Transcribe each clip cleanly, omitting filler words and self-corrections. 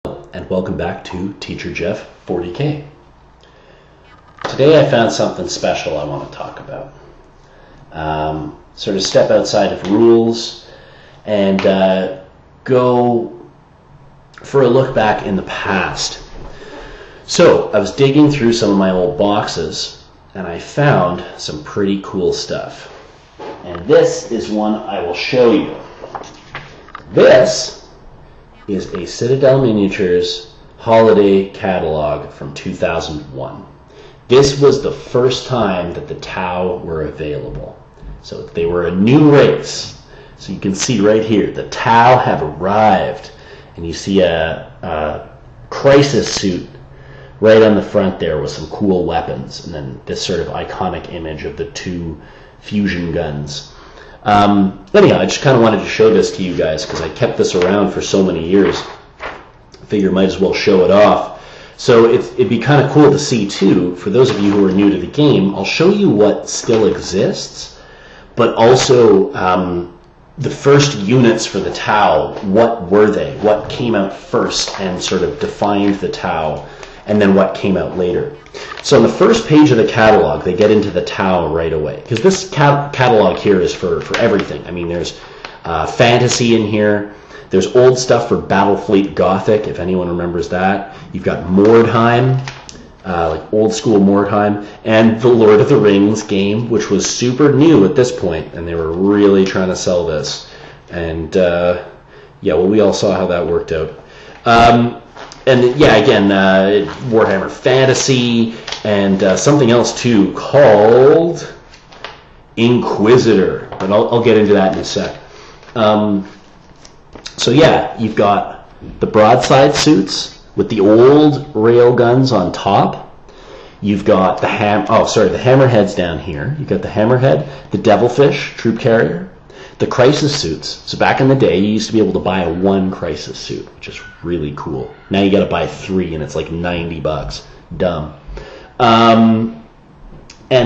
And welcome back to Teacher Jeff 40K. Today I found something special I want to talk about. Sort of step outside of rules and go for a look back in the past. So I was digging through some of my old boxes and I found some pretty cool stuff. And this is one I will show you. This is a Citadel Miniatures holiday catalog from 2001. This was the first time that the Tau were available. So they were a new race. So you can see right here, the Tau have arrived. And you see a crisis suit right on the front there with some cool weapons. And then this sort of iconic image of the two fusion guns. Anyhow, I just kind of wanted to show this to you guys because I kept this around for so many years. I figure I might as well show it off. So it'd be kind of cool to see too, for those of you who are new to the game, I'll show you what still exists, but also the first units for the Tau. What were they? What came out first and sort of defined the Tau, and then what came out later. So on the first page of the catalog, they get into the Tau right away. Because this catalog here is for everything. I mean, there's fantasy in here. There's old stuff for Battlefleet Gothic, if anyone remembers that. You've got Mordheim, like old school Mordheim, and the Lord of the Rings game, which was super new at this point, and they were really trying to sell this. And yeah, well, we all saw how that worked out. And yeah, again, Warhammer Fantasy, and something else too called Inquisitor. But I'll get into that in a sec. So yeah, you've got the broadside suits with the old rail guns on top. You've got the hammerheads down here. You've got the hammerhead, the devilfish troop carrier, the crisis suits. So back in the day, you used to be able to buy one crisis suit, which is really cool. Now you got to buy 3, and it's like $90. Dumb. And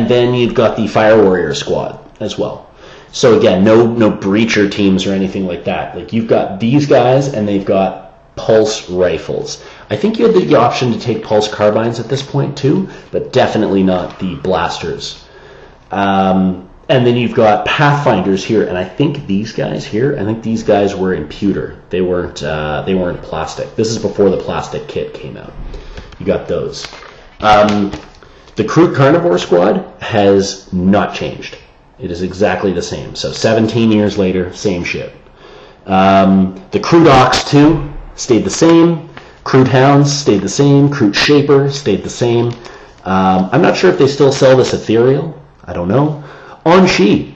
then you've got the Fire Warrior squad as well. So again, no breacher teams or anything like that. Like you've got these guys, and they've got pulse rifles. I think you had the option to take pulse carbines at this point too, but definitely not the blasters. And then you've got Pathfinders here, and I think these guys here, were in pewter. They weren't plastic. This is before the plastic kit came out. You got those. The Kroot Carnivore Squad has not changed. It is exactly the same. So 17 years later, same shit. The Kroot Ox 2 stayed the same. Kroot Hounds stayed the same. Kroot Shaper stayed the same. I'm not sure if they still sell this ethereal. I don't know. On-Shi,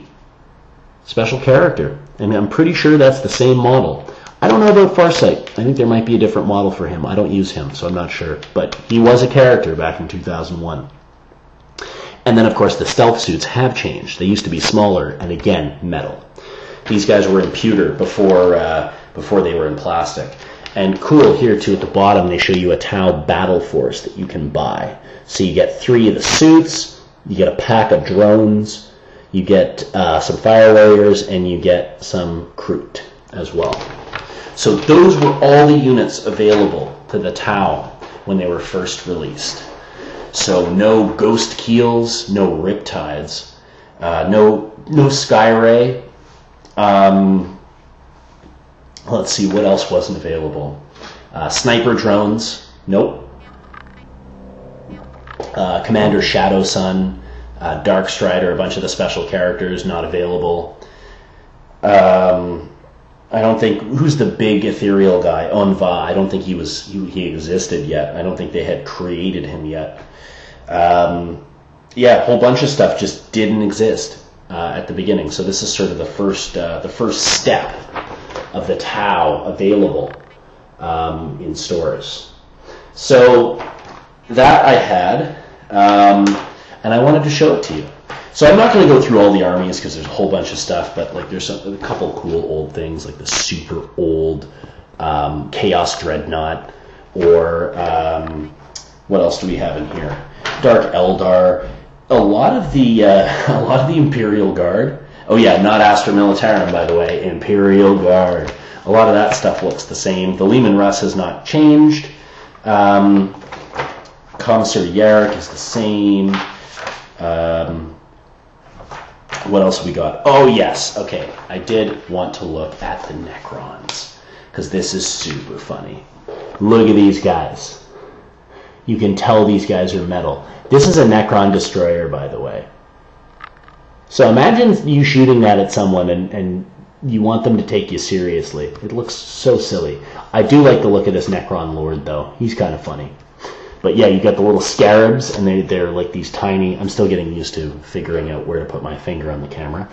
special character, and I'm pretty sure that's the same model. I don't know about Farsight. I think there might be a different model for him. I don't use him, so I'm not sure. But he was a character back in 2001. And then, of course, the stealth suits have changed. They used to be smaller, and again, metal. These guys were in pewter before they were in plastic. And cool, here too at the bottom, they show you a Tau Battle Force that you can buy. So you get 3 of the suits, you get a pack of drones, you get some Fire Warriors, and you get some Kroot as well. So those were all the units available to the Tau when they were first released. So no Ghost Keels, no Riptides, no Skyray. Let's see, what else wasn't available? Sniper drones, nope. Commander Shadow Sun, Dark Strider, a bunch of the special characters not available. I don't think, who's the big ethereal guy? Onva. I don't think he existed yet. I don't think they had created him yet. Yeah, a whole bunch of stuff just didn't exist at the beginning. So this is sort of the first step of the Tau available in stores. So that I had. And I wanted to show it to you. So I'm not going to go through all the armies because there's a whole bunch of stuff, but like there's a couple cool old things like the super old Chaos Dreadnought, or what else do we have in here? Dark Eldar. A lot of the Imperial Guard Oh yeah, not Astra Militarum, by the way, Imperial Guard. A lot of that stuff looks the same. The Leman Russ has not changed. Commissary Yarrick is the same. What else have we got? Oh yes, okay. I did want to look at the Necrons, because this is super funny. Look at these guys. You can tell these guys are metal. This is a Necron destroyer, by the way. So imagine you shooting that at someone and you want them to take you seriously. It looks so silly. I do like the look of this Necron Lord, though. He's kind of funny. But yeah, you got the little scarabs, and they're like these tiny... I'm still getting used to figuring out where to put my finger on the camera.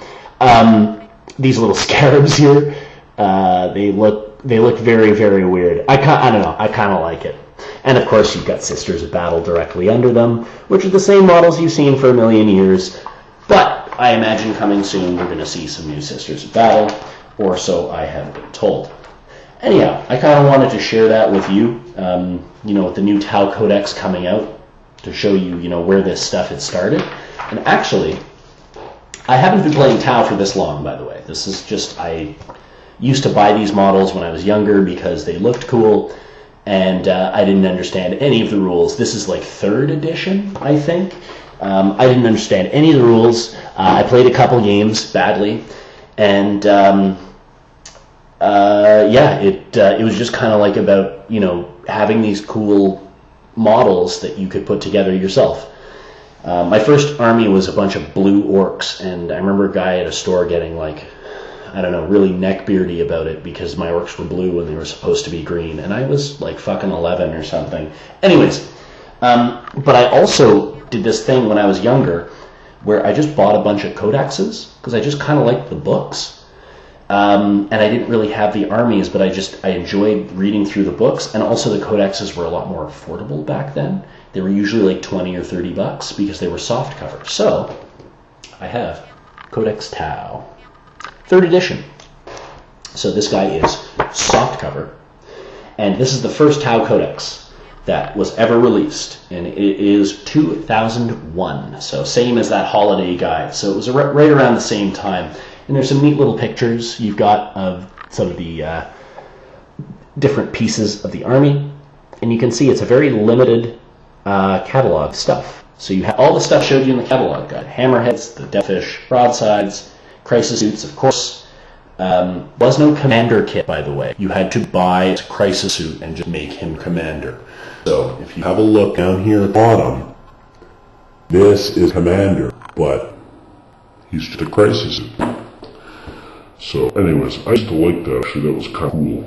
These little scarabs here, they look very, very weird. I don't know. I kind of like it. And of course, you've got Sisters of Battle directly under them, which are the same models you've seen for a million years. But I imagine coming soon we're going to see some new Sisters of Battle, or so I have been told. Anyhow, I kind of wanted to share that with you, with the new Tau Codex coming out, to show you, where this stuff had started. And actually, I haven't been playing Tau for this long, by the way. This is just, I used to buy these models when I was younger because they looked cool, and I didn't understand any of the rules. This is like 3rd edition, I think. I didn't understand any of the rules. I played a couple games badly, and it was just kind of like about, having these cool models that you could put together yourself. My first army was a bunch of blue orcs, and I remember a guy at a store getting really neckbeardy about it because my orcs were blue and they were supposed to be green, and I was like fucking 11 or something. Anyways, but I also did this thing when I was younger where I just bought a bunch of codexes because I just kind of liked the books. And I didn't really have the armies, but I enjoyed reading through the books, and also the codexes were a lot more affordable back then. They were usually like $20 or $30 because they were soft cover. So I have Codex Tau, 3rd edition. So this guy is soft cover, and this is the first Tau Codex that was ever released, and it is 2001. So same as that holiday guide. So it was right around the same time. And there's some neat little pictures you've got of some of the different pieces of the army. And you can see it's a very limited catalog stuff. So you have all the stuff showed you in the catalog guide. Hammerheads, the Deathfish, broadsides, crisis suits, of course. Was no commander kit, by the way. You had to buy a crisis suit and just make him commander. So if you have a look down here at the bottom, this is commander, but he's just a crisis suit. So anyways, I used to like that. Actually, that was kind of cool.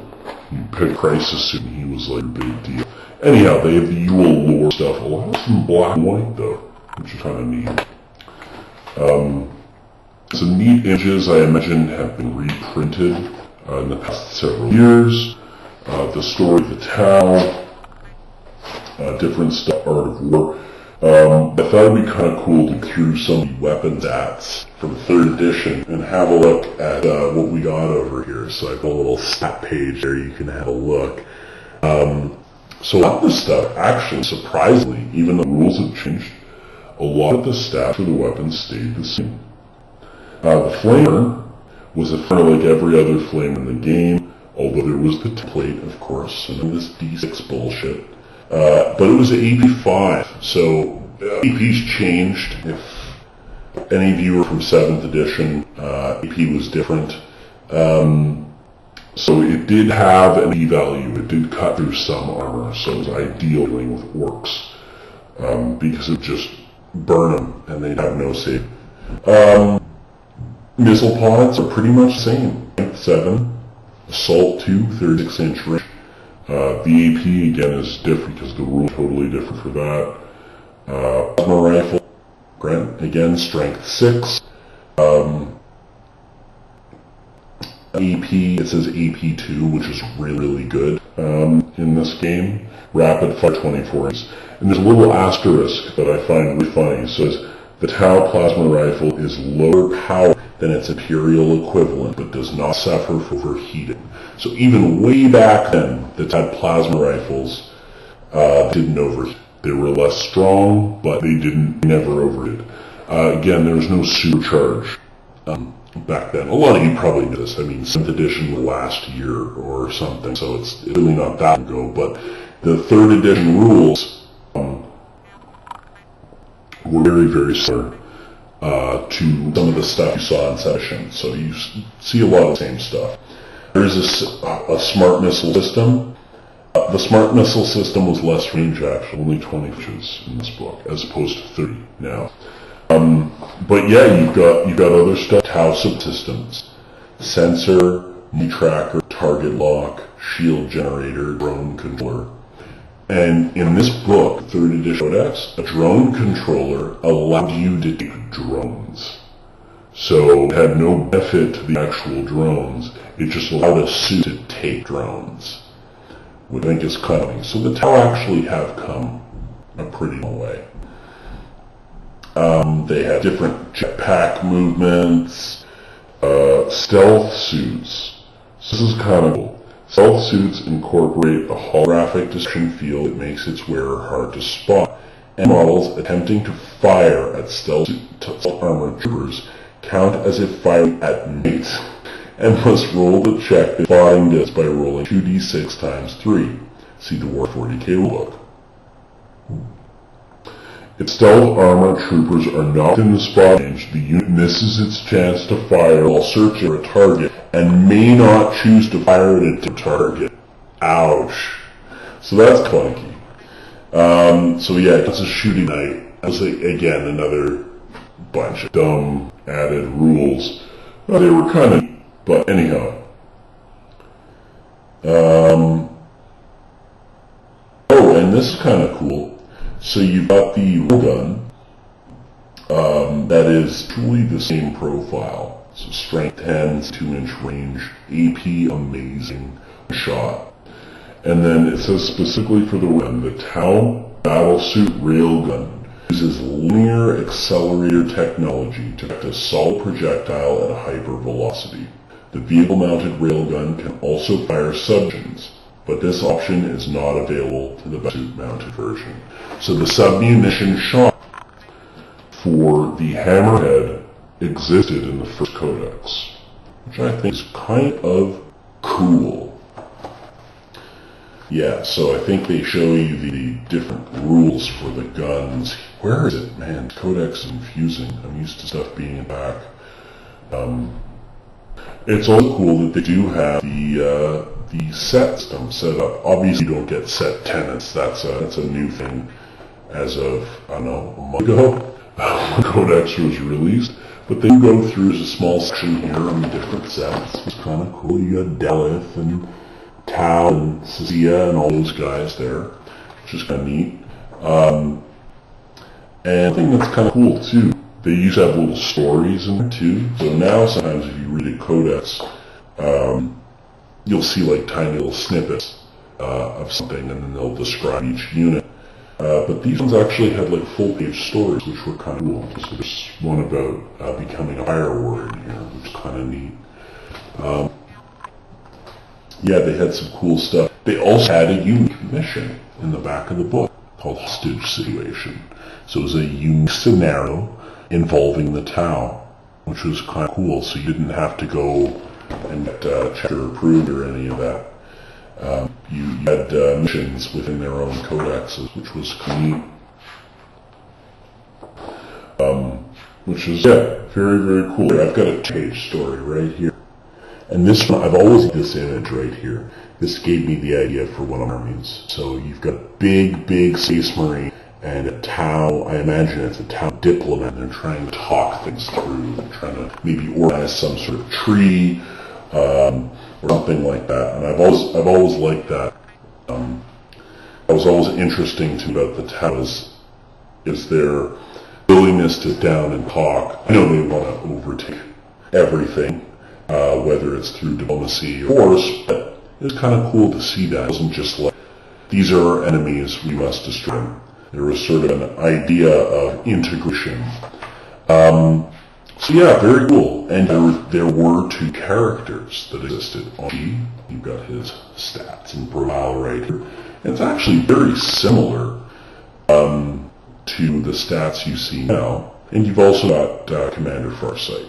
You pick crisis suit and he was like a big deal. Anyhow, they have the Yule lore stuff. A lot of in black and white though, which is kind of neat. Some neat images I imagine have been reprinted in the past several years. The story of the Tau, different stuff, Art of War. I thought it'd be kind of cool to go through some of the weapon stats from 3rd edition and have a look at what we got over here. So I have a little stat page there you can have a look. So a lot of the stuff, actually, surprisingly, even though the rules have changed, a lot of the stats for the weapons stayed the same. The Flamer was a flamer like every other flamer in the game, although there was the template, of course, and this D6 bullshit. But it was an AP5, so AP's changed. If any of you are from 7th edition, AP was different. So it did have an E value. It did cut through some armor, so it was ideal dealing with orcs, because it would just burn them, and they'd have no save. Missile pods are pretty much the same. 7, Assault 2, 36-inch range. The AP again is different because the rules are totally different for that. Plasma rifle, again, strength 6. AP, it says AP2, which is really, really good in this game. Rapid fire 24 inches. And there's a little asterisk that I find really funny. It says, the Tau plasma rifle is lower power than its Imperial equivalent, but does not suffer from overheating. So even way back then, the Tau plasma rifles didn't overheat. They were less strong, but they never overheated. Again, there was no supercharge back then. A lot of you probably know this. I mean, 7th edition was last year or something, so it's really not that long ago. But the 3rd edition rules were very, very similar to some of the stuff you saw in session. So you see a lot of the same stuff. There's a smart missile system. The smart missile system was less range, actually, only 20 inches in this book, as opposed to 30 now. But yeah, you've got other stuff, Tau subsystems, sensor, tracker, target lock, shield generator, drone controller. And in this book, 3rd edition Codex, a drone controller allowed you to take drones. So it had no benefit to the actual drones, it just allowed a suit to take drones, which I think is kind of funny. So the Tau actually have come a pretty long way. They have different jetpack movements, stealth suits. So this is kind of cool. Stealth suits incorporate a holographic detection field that makes its wearer hard to spot, and models attempting to fire at stealth armored troopers count as if firing at mates, and must roll the check the spotting does by rolling 2d6 times 3. See the War 40k rulebook. If stealth armored troopers are not in the spot range, the unit misses its chance to fire while searching for a target, and may not choose to fire at a different target. Ouch. So that's clunky. So yeah, it's a shooting night. That's again another bunch of dumb added rules. Well, they were kind of, but anyhow. Oh, and this is kind of cool. So you've got the railgun, that is truly the same profile. So strength 10, 2-inch range, AP amazing shot. And then it says specifically for the railgun, the Tau Battlesuit Railgun uses linear accelerator technology to effect a solid projectile at hyper velocity. The vehicle-mounted railgun can also fire submunitions, but this option is not available to the battlesuit-mounted version. So the submunition shot for the Hammerhead existed in the first codex, which I think is kind of cool. Yeah, so I think they show you the different rules for the guns. Where is it? Man, codex is confusing. I'm used to stuff being in back. It's also cool that they do have the set system set up. Obviously you don't get set tenants. That's a new thing as of, I don't know, a month ago when Codex was released. But they go through, there's a small section here on the different sets. It's kind of cool. You got Delith and Tau and Cecilia and all those guys there, which is kind of neat. And I think that's kind of cool too. They used to have little stories in there too. So now sometimes if you read a Codex, you'll see like tiny little snippets of something, and then they'll describe each unit. But these ones actually had like full-page stories, which were kind of cool. So there's one about becoming a fire warrior in here, which is kind of neat. Yeah, they had some cool stuff. They also had a unique mission in the back of the book called Hostage Situation. So it was a unique scenario involving the Tau, which was kind of cool. So you didn't have to go and get chapter approved or any of that. You had missions within their own codexes, which was neat. Which is, yeah, very, very cool. I've got a page story right here. And this one, I've always had this image right here. This gave me the idea for one of my armies. So you've got a big, big space marine and a Tau, I imagine it's a Tau diplomat, and they're trying to talk things through, trying to maybe organize some sort of treaty, or something like that. And I've always liked that. That was always interesting to me about the Tau is their willingness to sit down and talk. I know they want to overtake everything, whether it's through diplomacy or force, but it's kind of cool to see that. It wasn't just like, these are our enemies, we must destroy them. There was sort of an idea of integration. So yeah, very cool. And there were two characters that existed. You've got his stats and profile right here. And it's actually very similar to the stats you see now. And you've also got Commander Farsight.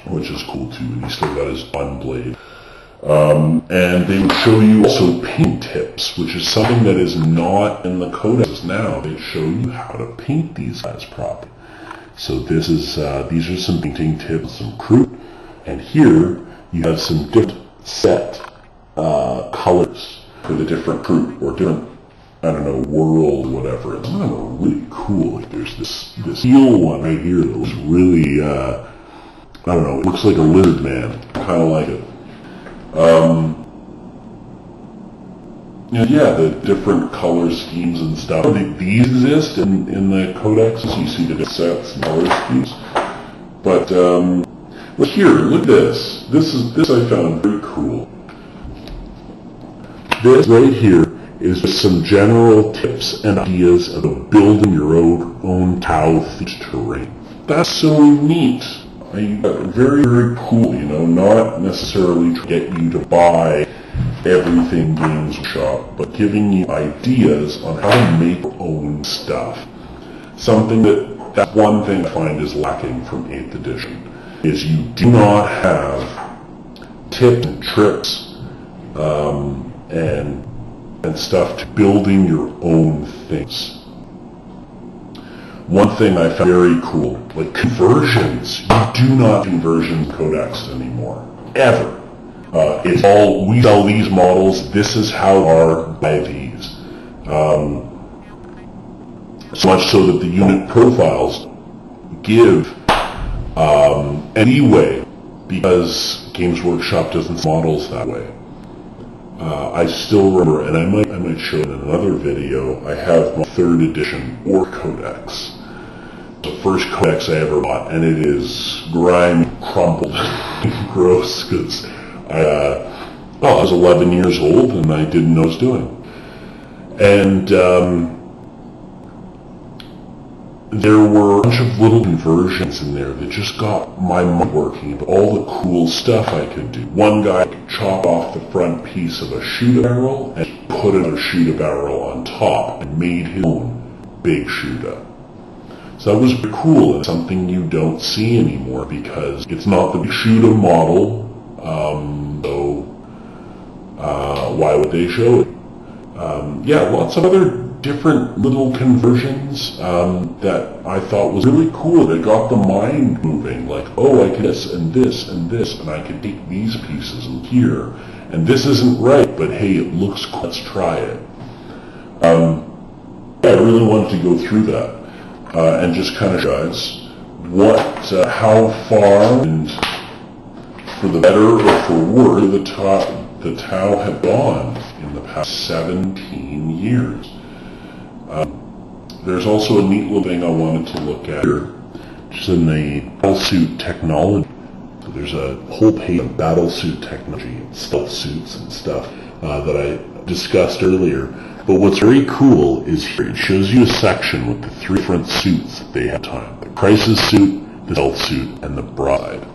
which is cool too. And he's still got his on blade. And they would show you also paint tips, which is something that is not in the codex now. They show you how to paint these guys properly. So this is these are some painting tips, some croup, and here you have some different set colors for the different croup or different, I don't know, world, whatever. It's really cool. Like there's this eel one right here that looks really, I don't know, it looks like a lizard man. Kind of like it. Yeah, the different color schemes and stuff. These exist in the codexes. You see the different sets and color schemes. But look here, look at this. This I found very cool. This right here is just some general tips and ideas about building your own Tau terrain. That's so neat. Very, very cool, you know, not necessarily to get you to buy everything Games Workshop, but giving you ideas on how to make your own stuff. Something that's one thing I find is lacking from 8th edition, is you do not have tips and tricks and stuff to building your own things. One thing I found very cool, like conversions. You do not conversion codex anymore, ever. It's all, we sell these models, this is how we are, buy these. So much so that the unit profiles give anyway, because Games Workshop doesn't sell models that way. I still remember, and I might show it in another video, I have my 3rd edition Orc Codex. The first codex I ever bought, and it is grimy, crumpled, gross, because I was 11 years old and I didn't know what I was doing. And there were a bunch of little conversions in there that just got my mind working about all the cool stuff I could do. One guy could chop off the front piece of a shooter barrel and put another shooter barrel on top and made his own big shooter. So that was pretty cool, and something you don't see anymore because it's not the big shooter model, so why would they show it? Yeah, lots of other different little conversions that I thought was really cool. That got the mind moving, like, oh, I can this and this and this, and I can take these pieces and here, and this isn't right, but hey, it looks cool, let's try it. I really wanted to go through that. And just kind of show us how far, and for the better or for worse, the Tau have gone in the past 17 years. There's also a neat little thing I wanted to look at here, which is in the battlesuit technology. So there's a whole page of battlesuit technology, stealth suits and stuff that I discussed earlier. But what's very cool is here, it shows you a section with the 3 different suits that they have at the time. The Crisis suit, the Stealth suit, and the Broadside.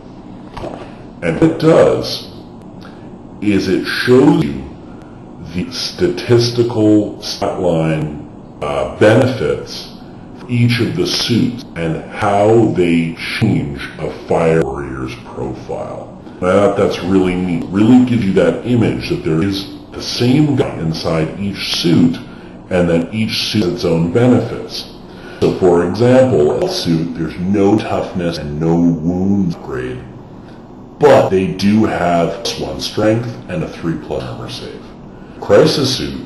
And what it does is it shows you the statistical stat line benefits for each of the suits and how they change a fire warrior's profile. And I thought that's really neat. It really gives you that image that there is the same guy inside each suit, and then each suit has its own benefits. So for example, a suit, there's no toughness and no wounds grade, but they do have +1 strength and a 3+ armor save. Crisis suit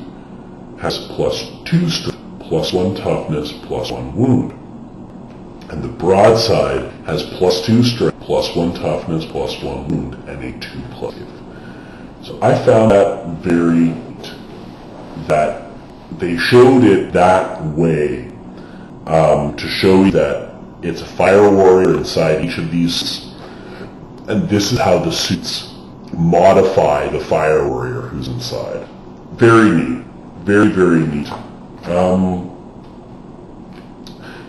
has +2 strength, +1 toughness, +1 wound. And the Broadside has +2 strength, +1 toughness, +1 wound, and a 2+ save. So I found that very neat, that they showed it that way, to show you that it's a fire warrior inside each of these, and this is how the suits modify the fire warrior who's inside. Very neat. Very, very neat.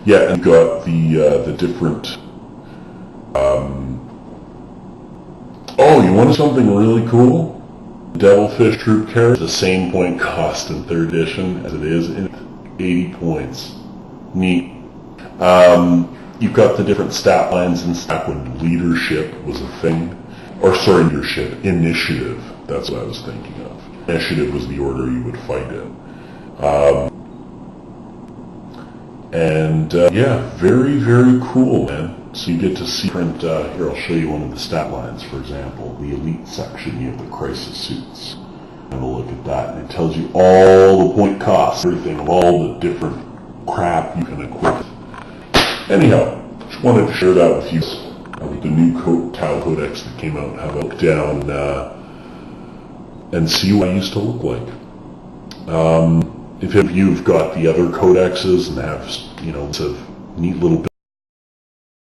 Yeah, and you got the different, oh, you wanted something really cool? Devilfish Troop Carrier, the same point cost in 3rd edition as it is in 80 points. Neat. you've got the different stat lines and back when leadership was a thing. Or sorry, leadership, initiative. That's what I was thinking of. Initiative was the order you would fight in. Yeah, very, very cool, man. So you get to see different, here I'll show you one of the stat lines, for example. The elite section, you have the crisis suits. Have a look at that, and it tells you all the point costs, everything, of all the different crap you can equip. Anyhow, just wanted to share that with you. With the new Tau Codex that came out, have a look down and see what it used to look like. If you've got the other codexes and have, lots of neat little